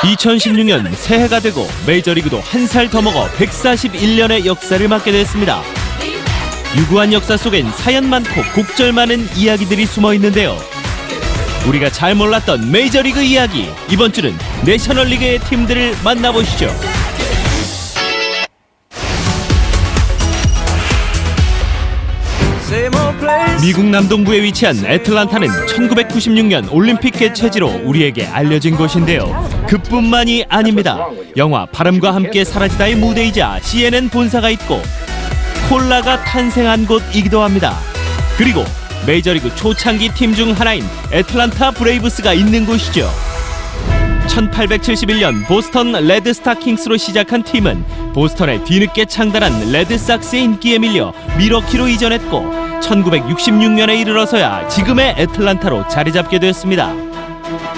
2016년 새해가 되고 메이저리그도 한 살 더 먹어 141년의 역사를 맞게 됐습니다. 유구한 역사 속엔 사연 많고 곡절 많은 이야기들이 숨어 있는데요. 우리가 잘 몰랐던 메이저리그 이야기, 이번 주는 내셔널리그의 팀들을 만나보시죠. 미국 남동부에 위치한 애틀란타는 1996년 올림픽 개최지로 우리에게 알려진 곳인데요. 그뿐만이 아닙니다. 영화 바람과 함께 사라지다의 무대이자 CNN 본사가 있고 콜라가 탄생한 곳이기도 합니다. 그리고 메이저리그 초창기 팀 중 하나인 애틀란타 브레이브스가 있는 곳이죠. 1871년 보스턴 레드스타킹스로 시작한 팀은 보스턴에 뒤늦게 창단한 레드삭스의 인기에 밀려 밀워키로 이전했고 1966년에 이르러서야 지금의 애틀란타로 자리 잡게 됐습니다.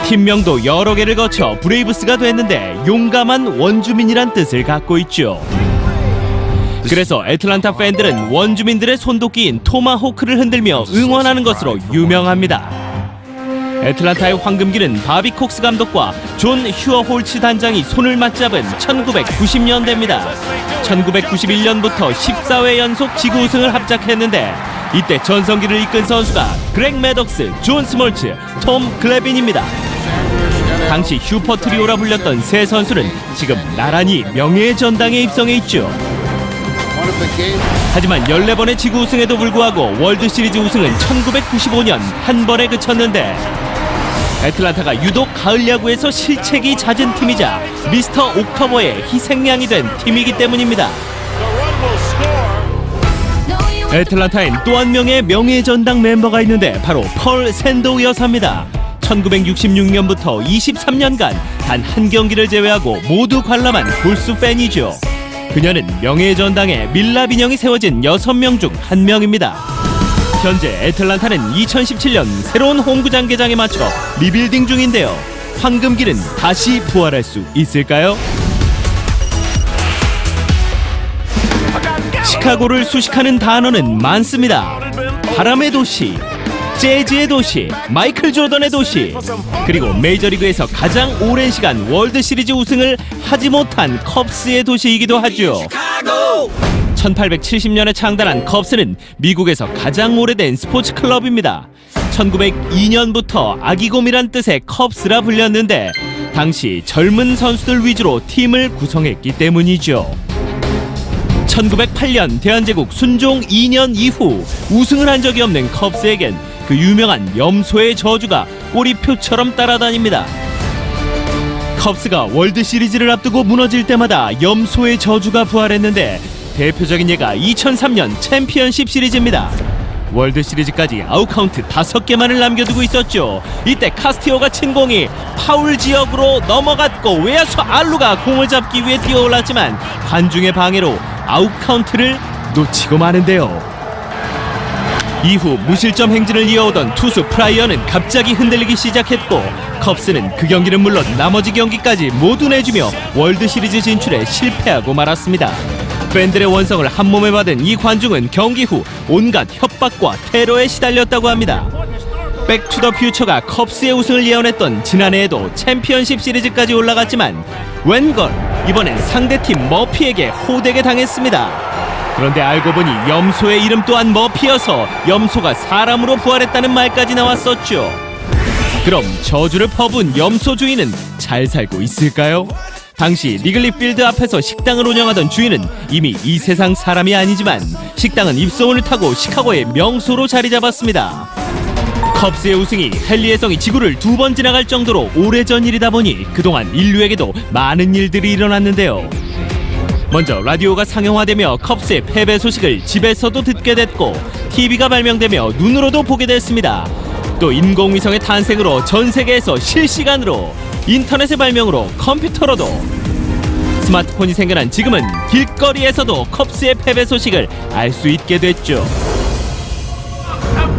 팀명도 여러 개를 거쳐 브레이브스가 됐는데 용감한 원주민이란 뜻을 갖고 있죠. 그래서 애틀란타 팬들은 원주민들의 손도끼인 토마호크를 흔들며 응원하는 것으로 유명합니다. 애틀란타의 황금기는 바비 콕스 감독과 존 휴어 홀츠 단장이 손을 맞잡은 1990년대입니다. 1991년부터 14회 연속 지구 우승을 합작했는데 이때 전성기를 이끈 선수가 그렉 매덕스, 존 스몰츠, 톰 글래빈입니다. 당시 슈퍼 트리오라 불렸던 세 선수는 지금 나란히 명예의 전당에 입성해 있죠. 하지만 14번의 지구 우승에도 불구하고 월드시리즈 우승은 1995년 한 번에 그쳤는데 애틀란타가 유독 가을 야구에서 실책이 잦은 팀이자 미스터 옥토버의 희생양이 된 팀이기 때문입니다. 애틀란타엔 또 한 명의 명예의 전당 멤버가 있는데 바로 펄 샌도우 여사입니다. 1966년부터 23년간 단 한 경기를 제외하고 모두 관람한 골수 팬이죠. 그녀는 명예의 전당에 밀랍 인형이 세워진 6명 중 한 명입니다. 현재 애틀란타는 2017년 새로운 홈구장 개장에 맞춰 리빌딩 중인데요. 황금기는 다시 부활할 수 있을까요? 시카고를 수식하는 단어는 많습니다. 바람의 도시, 재즈의 도시, 마이클 조던의 도시, 그리고 메이저리그에서 가장 오랜 시간 월드시리즈 우승을 하지 못한 컵스의 도시이기도 하죠. 1870년에 창단한 컵스는 미국에서 가장 오래된 스포츠 클럽입니다. 1902년부터 아기곰이란 뜻의 컵스라 불렸는데 당시 젊은 선수들 위주로 팀을 구성했기 때문이죠. 1908년 대한제국 순종 2년 이후 우승을 한 적이 없는 컵스에겐 그 유명한 염소의 저주가 꼬리표처럼 따라다닙니다. 컵스가 월드시리즈를 앞두고 무너질 때마다 염소의 저주가 부활했는데 대표적인 예가 2003년 챔피언십 시리즈입니다. 월드시리즈까지 아웃카운트 5개만을 남겨두고 있었죠. 이때 카스티오가 친 공이 파울 지역으로 넘어갔고 외야수 알루가 공을 잡기 위해 뛰어올랐지만 관중의 방해로 아웃카운트를 놓치고 마는데요. 이후 무실점 행진을 이어오던 투수 프라이어는 갑자기 흔들리기 시작했고 컵스는 그 경기는 물론 나머지 경기까지 모두 내주며 월드시리즈 진출에 실패하고 말았습니다. 팬들의 원성을 한몸에 받은 이 관중은 경기 후 온갖 협박과 테러에 시달렸다고 합니다. 백투더퓨처가 컵스의 우승을 예언했던 지난해에도 챔피언십 시리즈까지 올라갔지만 웬걸 이번엔 상대팀 머피에게 호되게 당했습니다. 그런데 알고 보니 염소의 이름 또한 머피여서 염소가 사람으로 부활했다는 말까지 나왔었죠. 그럼 저주를 퍼부은 염소 주인은 잘 살고 있을까요? 당시 리글리 필드 앞에서 식당을 운영하던 주인은 이미 이 세상 사람이 아니지만 식당은 입소문을 타고 시카고의 명소로 자리 잡았습니다. 컵스의 우승이 헨리 혜성이 지구를 2번 지나갈 정도로 오래전 일이다 보니 그동안 인류에게도 많은 일들이 일어났는데요. 먼저 라디오가 상용화되며 컵스의 패배 소식을 집에서도 듣게 됐고 TV가 발명되며 눈으로도 보게 됐습니다. 또 인공위성의 탄생으로 전 세계에서 실시간으로, 인터넷의 발명으로 컴퓨터로도, 스마트폰이 생겨난 지금은 길거리에서도 컵스의 패배 소식을 알 수 있게 됐죠.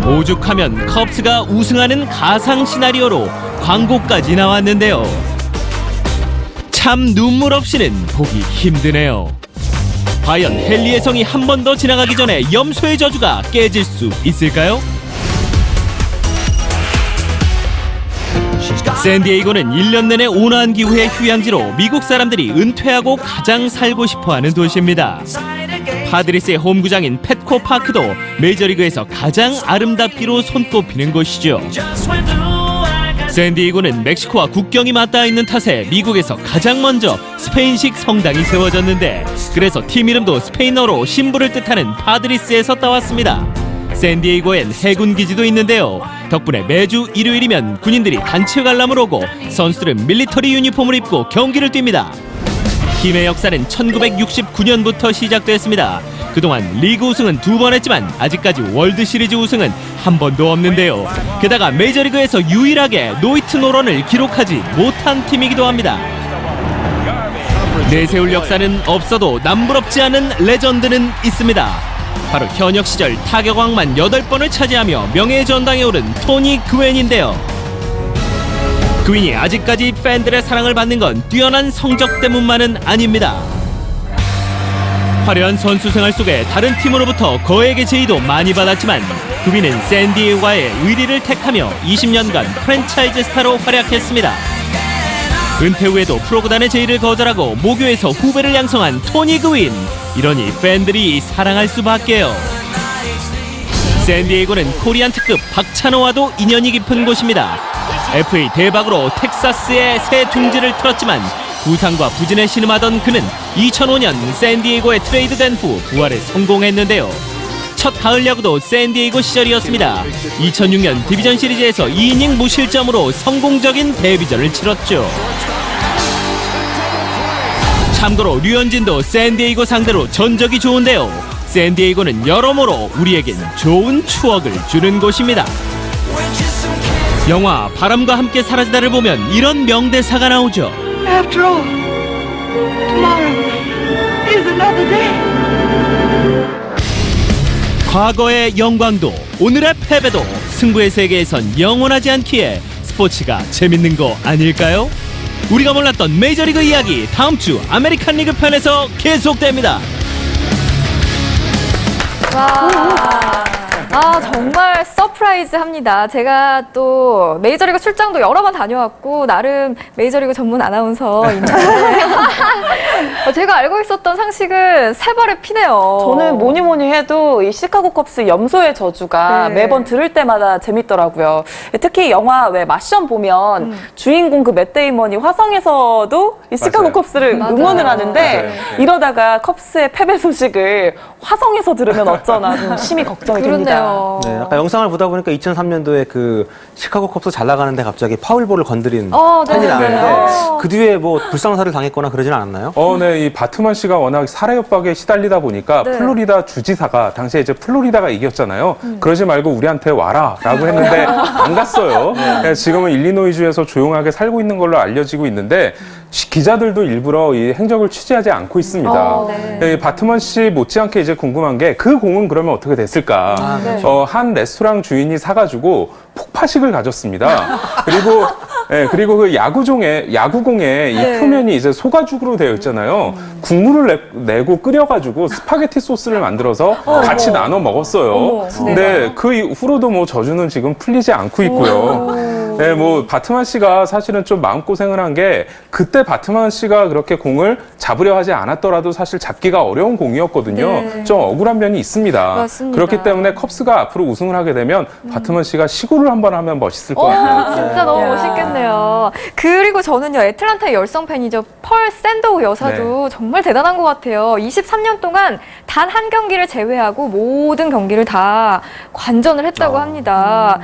오죽하면 컵스가 우승하는 가상 시나리오로 광고까지 나왔는데요. 참 눈물 없이는 보기 힘드네요. 과연 헨리 혜성이 한 번 더 지나가기 전에 염소의 저주가 깨질 수 있을까요? 샌디에이고는 1년 내내 온화한 기후의 휴양지로 미국 사람들이 은퇴하고 가장 살고 싶어하는 도시입니다. 파드리스의 홈구장인 팻코 파크도 메이저리그에서 가장 아름답기로 손꼽히는 곳이죠. 샌디에이고는 멕시코와 국경이 맞닿아 있는 탓에 미국에서 가장 먼저 스페인식 성당이 세워졌는데, 그래서 팀 이름도 스페인어로 신부를 뜻하는 파드리스에서 따왔습니다. 샌디에이고엔 해군 기지도 있는데요. 덕분에 매주 일요일이면 군인들이 단체 관람을 오고 선수들은 밀리터리 유니폼을 입고 경기를 뜁니다. 팀의 역사는 1969년부터 시작됐습니다. 그동안 리그 우승은 2번 했지만 아직까지 월드 시리즈 우승은 한 번도 없는데요. 게다가 메이저리그에서 유일하게 노히트 노런을 기록하지 못한 팀이기도 합니다. 내세울 역사는 없어도 남부럽지 않은 레전드는 있습니다. 바로 현역 시절 타격왕만 8번을 차지하며 명예의 전당에 오른 토니 그웬인데요. 그윈이 아직까지 팬들의 사랑을 받는 건 뛰어난 성적 때문만은 아닙니다. 화려한 선수 생활 속에 다른 팀으로부터 거액의 제의도 많이 받았지만 그윈은 샌디에이고와의 의리를 택하며 20년간 프랜차이즈 스타로 활약했습니다. 은퇴 후에도 프로구단의 제의를 거절하고 모교에서 후배를 양성한 토니 그윈. 이러니 팬들이 사랑할 수밖에요. 샌디에이고는 코리안 특급 박찬호와도 인연이 깊은 곳입니다. FA 대박으로 텍사스에 새 둥지를 틀었지만 부상과 부진에 신음하던 그는 2005년 샌디에이고에 트레이드된 후 부활에 성공했는데요. 첫 가을 야구도 샌디에이고 시절이었습니다. 2006년 디비전 시리즈에서 2이닝 무실점으로 성공적인 데뷔전을 치렀죠. 참고로 류현진도 샌디에이고 상대로 전적이 좋은데요. 샌디에이고는 여러모로 우리에겐 좋은 추억을 주는 곳입니다. 영화 바람과 함께 사라지다를 보면 이런 명대사가 나오죠. After all, tomorrow is another day. 과거의 영광도 오늘의 패배도 승부의 세계에선 영원하지 않기에 스포츠가 재밌는 거 아닐까요? 우리가 몰랐던 메이저리그 이야기 다음 주 아메리칸 리그 편에서 계속됩니다. 와, 정말 서프라이즈합니다. 제가 또 메이저리그 출장도 여러 번 다녀왔고 나름 메이저리그 전문 아나운서입니다. 제가 알고 있었던 상식은 세 발의 피네요. 저는 뭐니 해도 이 시카고 컵스 염소의 저주가 네. 매번 들을 때마다 재밌더라고요. 특히 영화 왜 마션 보면 주인공 그 맷 데이먼이 화성에서도 이 시카고 맞아요. 컵스를 맞아요. 응원을 하는데 맞아요. 네. 이러다가 컵스의 패배 소식을 화성에서 들으면 어쩌나 좀 심히 걱정이 됩니다. 네, 아까 영상을 보다 보니까 2003년도에 그 시카고 컵스 잘 나가는데 갑자기 파울볼을 건드린 네. 팬이 나는데 네. 그 뒤에 뭐 불상사를 당했거나 그러진 않았나요? 네, 이 바트만 씨가 워낙 살해 협박에 시달리다 보니까 네. 플로리다 주지사가 당시에 이제 플로리다가 이겼잖아요. 그러지 말고 우리한테 와라라고 했는데 안 갔어요. 네, 지금은 일리노이주에서 조용하게 살고 있는 걸로 알려지고 있는데 기자들도 일부러 이 행적을 취재하지 않고 있습니다. 네. 이 바트만 씨 못지않게 이제 궁금한 게 그 공은 그러면 어떻게 됐을까? 한 레스토랑 주인이 사가지고 폭파식을 가졌습니다. 그리고 그 야구공의 이 표면이 이제 소가죽으로 되어 있잖아요. 국물을 내고 끓여가지고 스파게티 소스를 만들어서 같이 나눠 먹었어요. 근데 그 이후로도 뭐 저주는 지금 풀리지 않고 있고요. 네, 뭐 바트만 씨가 사실은 좀 마음고생을 한 게 그때 바트만 씨가 그렇게 공을 잡으려 하지 않았더라도 사실 잡기가 어려운 공이었거든요. 네. 좀 억울한 면이 있습니다. 맞습니다. 그렇기 때문에 컵스가 앞으로 우승을 하게 되면 바트만 씨가 시구를 한번 하면 멋있을 것 같아요. 진짜 너무 멋있겠네요. 그리고 저는요, 애틀란타의 열성 팬이죠. 펄 샌도우 여사도 정말 대단한 것 같아요. 23년 동안 단 한 경기를 제외하고 모든 경기를 다 관전을 했다고 합니다.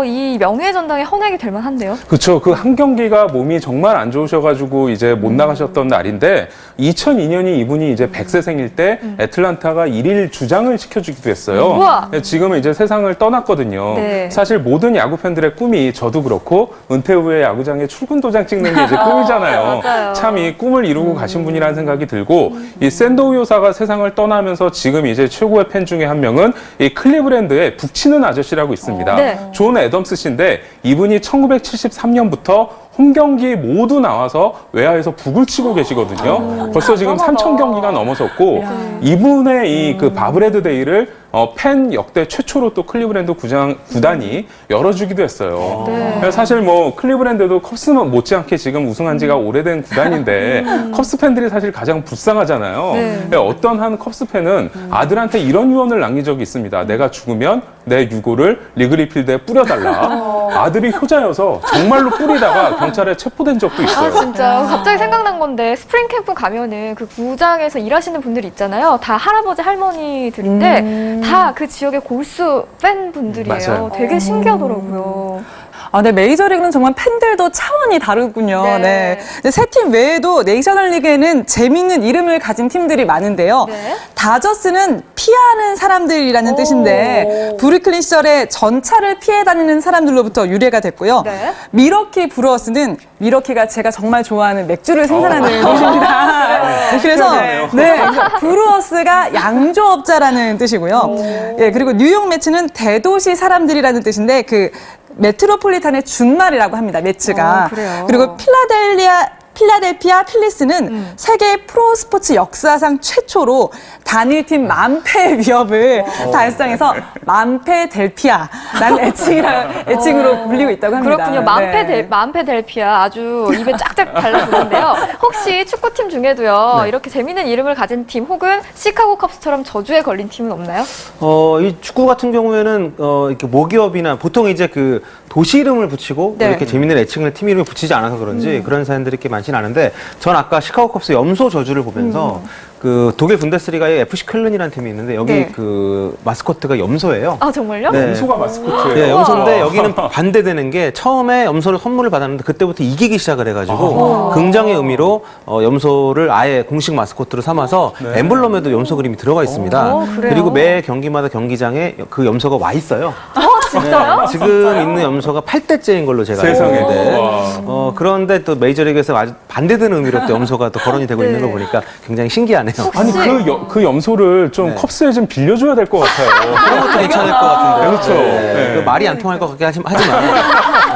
이 명예의 전당에 헌액이 될 만한데요. 그렇죠. 그 한 경기가 몸이 정말 안 좋으셔가지고 이제 못 나가셨던 날인데 2002년이 이분이 이제 100세 생일 때 애틀란타가 1일 주장을 시켜주기도 했어요. 우와. 지금은 이제 세상을 떠났거든요. 네. 사실 모든 야구 팬들의 꿈이 저도 그렇고 은퇴 후에 야구장에 출근 도장 찍는 게 이제 꿈이잖아요. 맞아요. 참 이 꿈을 이루고 가신 분이라는 생각이 들고 이 샌도우 요사가 세상을 떠나면서 지금 이제 최고의 팬 중에 한 명은 이 클리브랜드의 북치는 아저씨라고 있습니다. 네. 존 애덤스 씨인데 이분 이분이 1973년부터 홈 경기 모두 나와서 외야에서 북을 치고 계시거든요. 벌써 지금 3,000경기가 넘어섰고 이분의 이 그 바브레드 데이를 팬 역대 최초로 또 클리브랜드 구단이 열어주기도 했어요. 그래서 사실 뭐 클리브랜드도 컵스 못지않게 지금 우승한 지가 오래된 구단인데 컵스 팬들이 사실 가장 불쌍하잖아요. 어떤 한 컵스 팬은 아들한테 이런 유언을 남긴 적이 있습니다. 내가 죽으면 내 유골을 리그리 필드에 뿌려달라. 아들이 효자여서 정말로 뿌리다가 경찰에 체포된 적도 있어요. 아, 진짜 갑자기 생각난 건데 스프링 캠프 가면은 그 구장에서 일하시는 분들이 있잖아요. 다 할아버지 할머니들인데 다 그 지역의 골수 팬분들이에요. 맞아요. 되게 신기하더라고요. 아, 네, 메이저리그는 정말 팬들도 차원이 다르군요. 네. 네. 세 팀 외에도 내셔널리그에는 재밌는 이름을 가진 팀들이 많은데요. 네. 다저스는 피하는 사람들이라는 뜻인데 브루클린 시절에 전차를 피해 다니는 사람들로부터 유래가 됐고요. 네. 미러키 브루어스는 미러키가 제가 정말 좋아하는 맥주를 생산하는 곳입니다. 그래서 네, 브루어스가 양조업자라는 뜻이고요. 예, 그리고 뉴욕 매츠는 대도시 사람들이라는 뜻인데 그 메트로폴리탄의 준말이라고 합니다. 매츠가. 그래요. 그리고 필라델피아 필리스는 세계 프로스포츠 역사상 최초로 단일팀 만패 위협을 달성해서 만패델피아라는 애칭으로 불리고 있다고 합니다. 그렇군요. 만페델피아 아주 입에 쫙쫙 달라붙는데요. 혹시 축구팀 중에도요. 이렇게 재밌는 이름을 가진 팀 혹은 시카고 컵스처럼 저주에 걸린 팀은 없나요? 이 축구 같은 경우에는 이렇게 모기업이나 보통 이제 그 도시 이름을 붙이고 네. 이렇게 재밌는 애칭을 팀 이름을 붙이지 않아서 그런지 그런 사람들이 이렇게 많지는 않은데 전 아까 시카고 컵스 염소 저주를 보면서 그 독일 분데스리가에 FC 쾰른이라는 팀이 있는데 여기 네. 그 마스코트가 염소예요. 아 정말요? 네. 염소가 마스코트예요. 네, 염소인데 여기는 반대되는 게 처음에 염소를 선물을 받았는데 그때부터 이기기 시작을 해가지고 긍정의 의미로 염소를 아예 공식 마스코트로 삼아서 엠블럼에도 염소 그림이 들어가 있습니다. 그래요? 그리고 매 경기마다 경기장에 그 염소가 와 있어요. 진짜요? 지금 있는 염소가 8대째인 걸로 제가 세상에. 알고 와. 있는데 그런데 또 메이저리그에서 아주 반대되는 의미로 또 염소가 또 거론이 되고 있는 걸 보니까 굉장히 신기하네요. 아니 그 염소를 좀 컵스에 좀 빌려줘야 될 것 같아요. 그런 것도 괜찮을 것 같은데. 그렇죠. 네. 그 말이 안 통할 것 같긴 하지만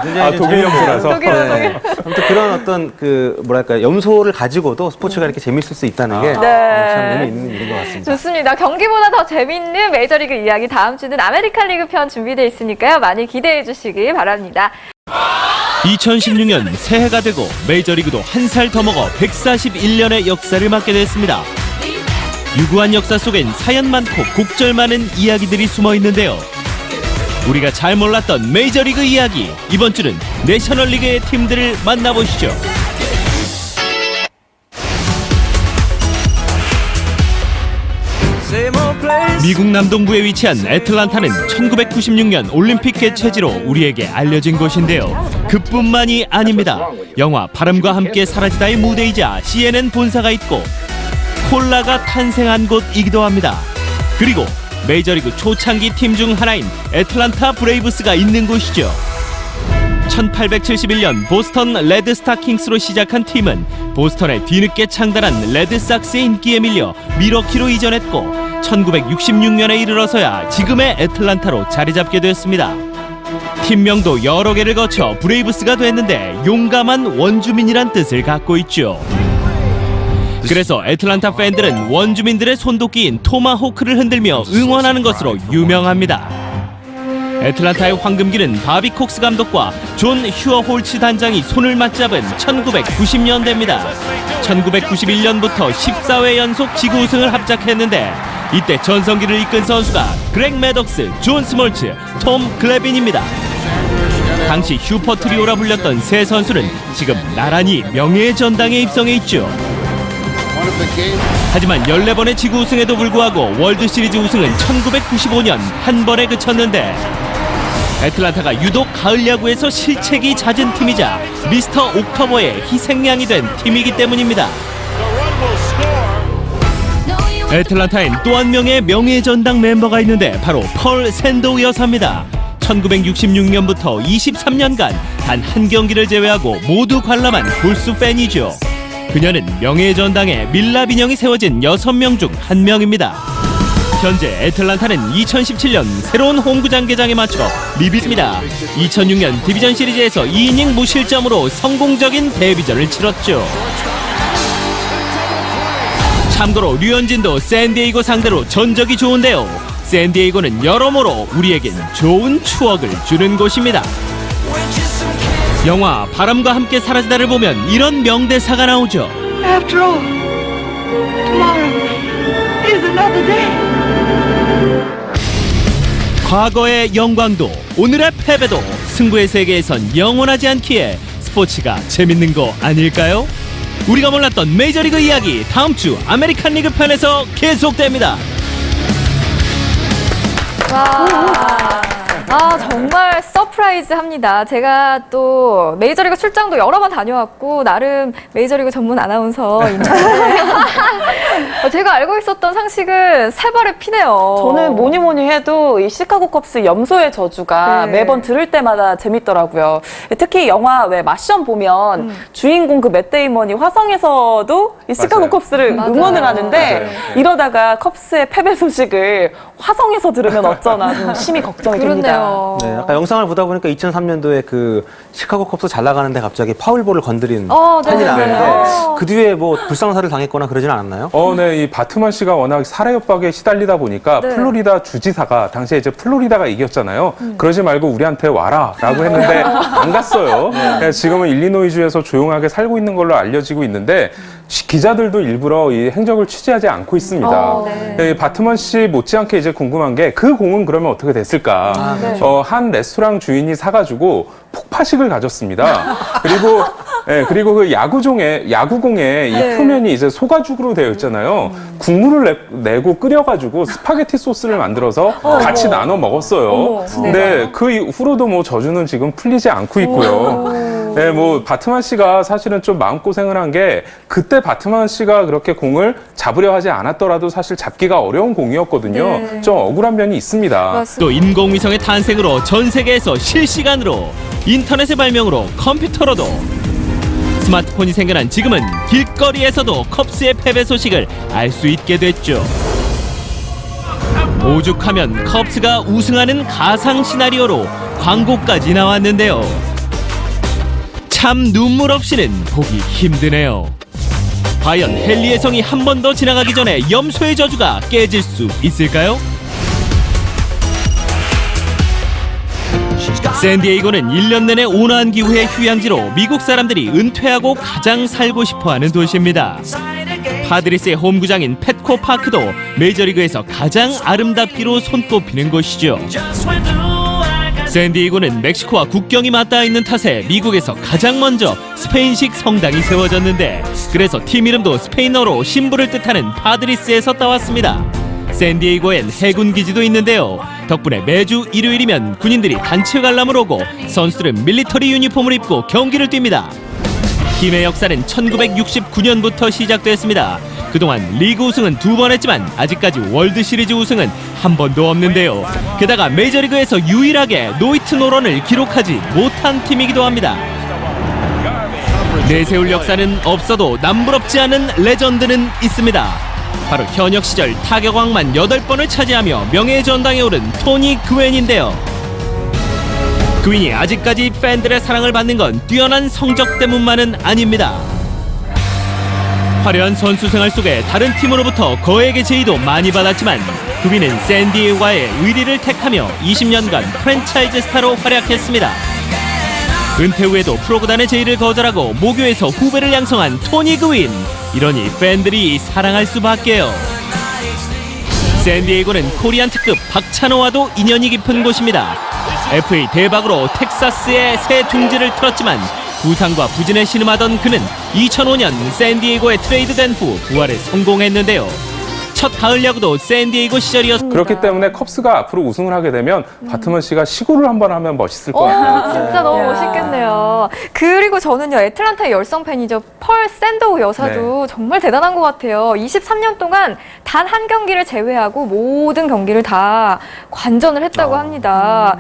굉장히 좀 독일 재밌네요. 염소라서. 네. 아무튼 그런 어떤 그 뭐랄까 염소를 가지고도 스포츠가 이렇게 재밌을 수 있다는 게 참 의미 있는 일인 것 같습니다. 좋습니다. 경기보다 더 재밌는 메이저리그 이야기 다음 주는 아메리칸 리그 편 준비되어 있으니까요. 많이 기대해 주시기 바랍니다. 2016년 새해가 되고 메이저리그도 한 살 더 먹어 141년의 역사를 맞게 됐습니다. 유구한 역사 속엔 사연 많고 곡절 많은 이야기들이 숨어 있는데요. 우리가 잘 몰랐던 메이저리그 이야기, 이번 주는 내셔널리그의 팀들을 만나보시죠. 미국 남동부에 위치한 애틀란타는 1996년 올림픽 개최지로 우리에게 알려진 곳인데요. 그뿐만이 아닙니다. 영화 바람과 함께 사라지다의 무대이자 CNN 본사가 있고 콜라가 탄생한 곳이기도 합니다. 그리고 메이저리그 초창기 팀 중 하나인 애틀란타 브레이브스가 있는 곳이죠. 1871년 보스턴 레드스타킹스로 시작한 팀은 보스턴에 뒤늦게 창단한 레드삭스의 인기에 밀려 미러키로 이전했고 1966년에 이르러서야 지금의 애틀란타로 자리 잡게 됐습니다. 팀명도 여러 개를 거쳐 브레이브스가 됐는데 용감한 원주민이란 뜻을 갖고 있죠. 그래서 애틀란타 팬들은 원주민들의 손도끼인 토마호크를 흔들며 응원하는 것으로 유명합니다. 애틀란타의 황금기는 바비 콕스 감독과 존 휴어홀츠 단장이 손을 맞잡은 1990년대입니다. 1991년부터 14회 연속 지구 우승을 합작했는데 이때 전성기를 이끈 선수가 그렉 매덕스, 존 스몰츠, 톰 글래빈입니다. 당시 슈퍼트리오라 불렸던 세 선수는 지금 나란히 명예의 전당에 입성해 있죠. 하지만 14번의 지구 우승에도 불구하고 월드시리즈 우승은 1995년 한 번에 그쳤는데 애틀란타가 유독 가을 야구에서 실책이 잦은 팀이자 미스터 옥토버의 희생양이 된 팀이기 때문입니다. 애틀란타엔 또 한 명의 명예의 전당 멤버가 있는데 바로 펄 샌도우 여사입니다. 1966년부터 23년간 단 한 경기를 제외하고 모두 관람한 골수 팬이죠. 그녀는 명예의 전당에 밀랍 인형이 세워진 6명 중 한 명입니다. 현재 애틀란타는 2017년 새로운 홈구장 개장에 맞춰 리뷰입니다. 2006년 디비전 시리즈에서 2이닝 무실점으로 성공적인 데뷔전을 치렀죠. 참고로 류현진도 샌디에이고 상대로 전적이 좋은데요. 샌디에이고는 여러모로 우리에겐 좋은 추억을 주는 곳입니다. 영화 바람과 함께 사라지다를 보면 이런 명대사가 나오죠. After all, tomorrow is another day. 과거의 영광도 오늘의 패배도 승부의 세계에선 영원하지 않기에 스포츠가 재밌는 거 아닐까요? 우리가 몰랐던 메이저리그 이야기 다음 주 아메리칸 리그 편에서 계속됩니다. 정말 서프라이즈합니다. 제가 또 메이저리그 출장도 여러 번 다녀왔고 나름 메이저리그 전문 아나운서인데 제가 알고 있었던 상식은 세 발의 피네요. 저는 뭐니 해도 이 시카고 컵스 염소의 저주가 네. 매번 들을 때마다 재밌더라고요. 특히 영화 왜 마션 보면 주인공 그 맷 데이먼이 화성에서도 이 시카고 맞아요. 컵스를 맞아요. 응원을 하는데 맞아요. 네. 이러다가 컵스의 패배 소식을 화성에서 들으면 어쩌나 좀 심히 걱정이 됩니다. 그렇네요. 네, 아까 영상을 보다 보니까 2003년도에 그 시카고 컵스 잘 나가는데 갑자기 파울볼을 건드린 네, 팬이 네, 나왔는데 네. 그 뒤에 뭐 불상사를 당했거나 그러진 않았나요? 네, 이 바트만 씨가 워낙 살해 협박에 시달리다 보니까 네. 플로리다 주지사가 당시에 이제 플로리다가 이겼잖아요. 그러지 말고 우리한테 와라라고 했는데 안 갔어요. 네, 지금은 일리노이주에서 조용하게 살고 있는 걸로 알려지고 있는데 기자들도 일부러 이 행적을 취재하지 않고 있습니다. 네. 이 바트만 씨 못지않게 이제 궁금한 게 그 공은 그러면 어떻게 됐을까? 한 레스토랑 주인이 사가지고 폭파식을 가졌습니다. 그리고 그 야구공에 이 표면이 이제 소가죽으로 되어 있잖아요. 국물을 내고 끓여가지고 스파게티 소스를 만들어서 같이 나눠 먹었어요. 근데 그 이후로도 뭐 저주는 지금 풀리지 않고 있고요. 네, 뭐 바트만 씨가 사실은 좀 마음고생을 한 게 그때 바트만 씨가 그렇게 공을 잡으려 하지 않았더라도 사실 잡기가 어려운 공이었거든요. 좀 억울한 면이 있습니다. 또 인공위성의 탄생으로 전 세계에서 실시간으로 인터넷의 발명으로 컴퓨터로도 스마트폰이 생겨난 지금은 길거리에서도 컵스의 패배 소식을 알 수 있게 됐죠. 오죽하면 컵스가 우승하는 가상 시나리오로 광고까지 나왔는데요. 참 눈물 없이는 보기 힘드네요. 과연 헨리의 성이 한 번 더 지나가기 전에 염소의 저주가 깨질 수 있을까요? 샌디에이고는 1년 내내 온화한 기후의 휴양지로 미국 사람들이 은퇴하고 가장 살고 싶어하는 도시입니다. 파드리스의 홈구장인 펫코 파크도 메이저리그에서 가장 아름답기로 손꼽히는 곳이죠. 샌디에이고는 멕시코와 국경이 맞닿아 있는 탓에 미국에서 가장 먼저 스페인식 성당이 세워졌는데 그래서 팀 이름도 스페인어로 신부를 뜻하는 파드리스에서 따왔습니다. 샌디에이고엔 해군 기지도 있는데요. 덕분에 매주 일요일이면 군인들이 단체 관람을 오고 선수들은 밀리터리 유니폼을 입고 경기를 뜁니다. 팀의 역사는 1969년부터 시작됐습니다. 그동안 리그 우승은 2번 했지만 아직까지 월드 시리즈 우승은 한 번도 없는데요. 게다가 메이저리그에서 유일하게 노히트 노런을 기록하지 못한 팀이기도 합니다. 내세울 역사는 없어도 남부럽지 않은 레전드는 있습니다. 바로 현역 시절 타격왕만 8번을 차지하며 명예의 전당에 오른 토니 그웬인데요. 그웬이 아직까지 팬들의 사랑을 받는 건 뛰어난 성적 때문만은 아닙니다. 화려한 선수 생활 속에 다른 팀으로부터 거액의 제의도 많이 받았지만 그웬은 샌디에이고와의 의리를 택하며 20년간 프랜차이즈 스타로 활약했습니다. 은퇴 후에도 프로구단의 제의를 거절하고 모교에서 후배를 양성한 토니 그웬. 이러니 팬들이 사랑할 수밖에요. 샌디에이고는 코리안 특급 박찬호와도 인연이 깊은 곳입니다. FA 대박으로 텍사스에 새 둥지를 틀었지만 부상과 부진에 신음하던 그는 2005년 샌디에이고에 트레이드된 후 부활에 성공했는데요. 첫 가을 야구도 샌디에이고 시절이었습니다. 그렇기 때문에 컵스가 앞으로 우승을 하게 되면 바트만 씨가 시구를 한번 하면 멋있을 것 같아요. 진짜 너무 멋있겠네요. 그리고 저는요, 애틀란타의 열성 팬이죠. 펄 샌도우 여사도 정말 대단한 것 같아요. 23년 동안 단 한 경기를 제외하고 모든 경기를 다 관전을 했다고 합니다.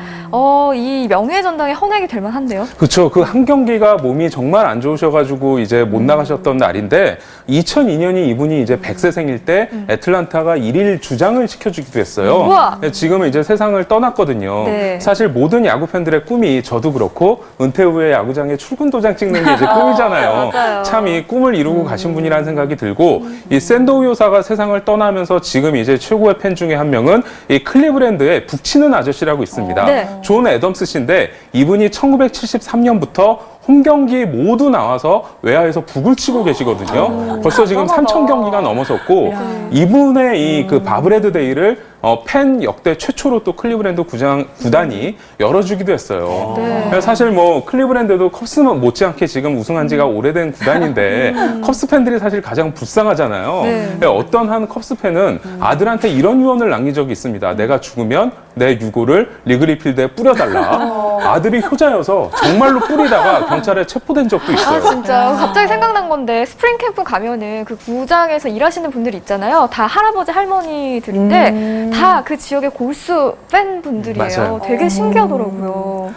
이 명예의 전당에 헌액이 될 만한데요. 그렇죠. 그 한 경기가 몸이 정말 안 좋으셔가지고 이제 못 나가셨던 날인데 2002년이 이분이 이제 100세 생일 때 애틀란타 애틀란타가 1일 주장을 시켜주기도 했어요. 우와. 지금은 이제 세상을 떠났거든요. 네. 사실 모든 야구 팬들의 꿈이 저도 그렇고 은퇴 후에 야구장에 출근 도장 찍는 게 이제 꿈이잖아요. 맞아요. 참 이 꿈을 이루고 가신 분이라는 생각이 들고 이 샌도우 요사가 세상을 떠나면서 지금 이제 최고의 팬 중에 한 명은 이 클리브랜드의 북치는 아저씨라고 있습니다. 네. 존 애덤스 씨인데 이분이 1973년부터 홈경기 모두 나와서 외야에서 북을 치고 계시거든요. 벌써 지금 3,000경기가 넘어섰고 이분의 이 그 바브레드 데이를 팬 역대 최초로 또 클리브랜드 구단이 열어주기도 했어요. 네. 사실 뭐 클리브랜드도 컵스만 못지않게 지금 우승한 지가 오래된 구단인데 컵스 팬들이 사실 가장 불쌍하잖아요. 네. 어떤 한 컵스 팬은 아들한테 이런 유언을 남긴 적이 있습니다. 내가 죽으면 내 유골을 리그리 필드에 뿌려달라. 아들이 효자여서 정말로 뿌리다가 경찰에 체포된 적도 있어요. 아, 진짜 갑자기 생각난 건데 스프링 캠프 가면은 그 구장에서 일하시는 분들 있잖아요. 다 할아버지 할머니들인데 다 그 지역의 골수 팬분들이에요. 맞아요. 되게 신기하더라고요.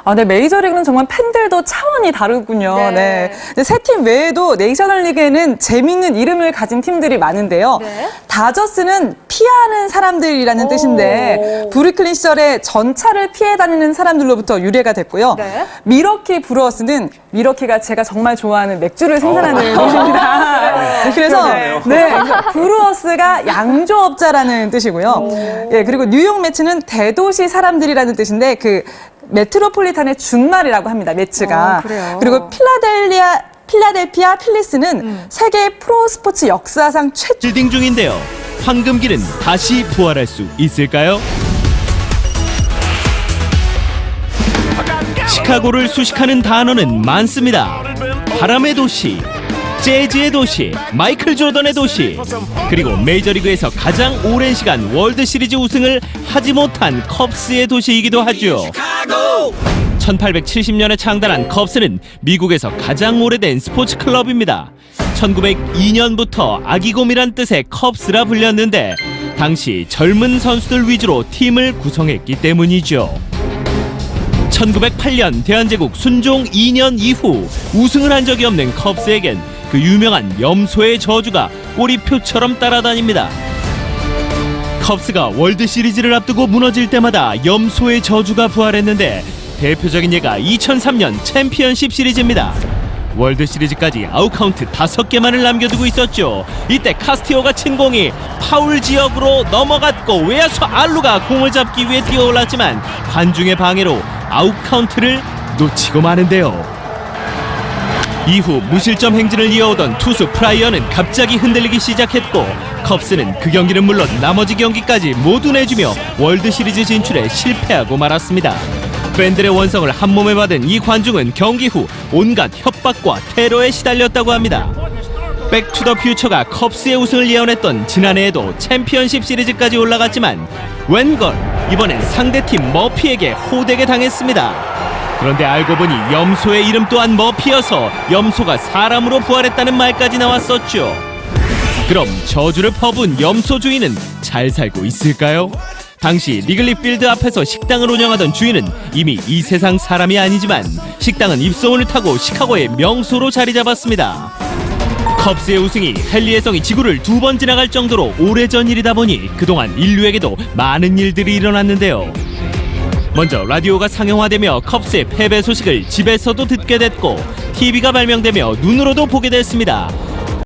아, 네, 메이저리그는 정말 팬들도 차원이 다르군요. 네. 네. 세 팀 외에도 내셔널리그에는 재밌는 이름을 가진 팀들이 많은데요. 네. 다저스는 피하는 사람들이라는 뜻인데 브루클린 시절에 전차를 피해 다니는 사람들로부터 유래가 됐고요. 네. 미러키 브루어스는 미러키가 제가 정말 좋아하는 맥주를 생산하는 곳입니다. 그래서 네, 브루어스가 양조업자라는 뜻이고요. 예, 그리고 뉴욕 매츠는 대도시 사람들이라는 뜻인데 그 메트로폴리탄의 준말이라고 합니다. 매츠가. 그래요? 그리고 필라델피아 필리스는 세계 프로스포츠 역사상 최초 빌딩 중인데요. 황금길은 다시 부활할 수 있을까요? 시카고를 수식하는 단어는 많습니다. 바람의 도시, 재즈의 도시, 마이클 조던의 도시, 그리고 메이저리그에서 가장 오랜 시간 월드시리즈 우승을 하지 못한 컵스의 도시이기도 하죠. 1870년에 창단한 컵스는 미국에서 가장 오래된 스포츠 클럽입니다. 1902년부터 아기곰이란 뜻의 컵스라 불렸는데 당시 젊은 선수들 위주로 팀을 구성했기 때문이죠. 1908년 대한제국 순종 2년 이후 우승을 한 적이 없는 컵스에겐 그 유명한 염소의 저주가 꼬리표처럼 따라다닙니다. 컵스가 월드시리즈를 앞두고 무너질 때마다 염소의 저주가 부활했는데 대표적인 예가 2003년 챔피언십 시리즈입니다. 월드시리즈까지 아웃카운트 5개만을 남겨두고 있었죠. 이때 카스티오가 친 공이 파울 지역으로 넘어갔고 외야수 알루가 공을 잡기 위해 뛰어올랐지만 관중의 방해로 아웃카운트를 놓치고 마는데요. 이후 무실점 행진을 이어오던 투수 프라이어는 갑자기 흔들리기 시작했고 컵스는 그 경기는 물론 나머지 경기까지 모두 내주며 월드시리즈 진출에 실패하고 말았습니다. 팬들의 원성을 한몸에 받은 이 관중은 경기 후 온갖 협박과 테러에 시달렸다고 합니다. 백투더퓨처가 컵스의 우승을 예언했던 지난해에도 챔피언십 시리즈까지 올라갔지만 웬걸 이번엔 상대팀 머피에게 호되게 당했습니다. 그런데 알고 보니 염소의 이름 또한 머피여서 염소가 사람으로 부활했다는 말까지 나왔었죠. 그럼 저주를 퍼부은 염소 주인은 잘 살고 있을까요? 당시 리글리 필드 앞에서 식당을 운영하던 주인은 이미 이 세상 사람이 아니지만 식당은 입소문을 타고 시카고의 명소로 자리 잡았습니다. 컵스의 우승이 헨리의 성이 지구를 2번 지나갈 정도로 오래전 일이다 보니 그동안 인류에게도 많은 일들이 일어났는데요. 먼저 라디오가 상용화되며 컵스의 패배 소식을 집에서도 듣게 됐고 TV가 발명되며 눈으로도 보게 됐습니다.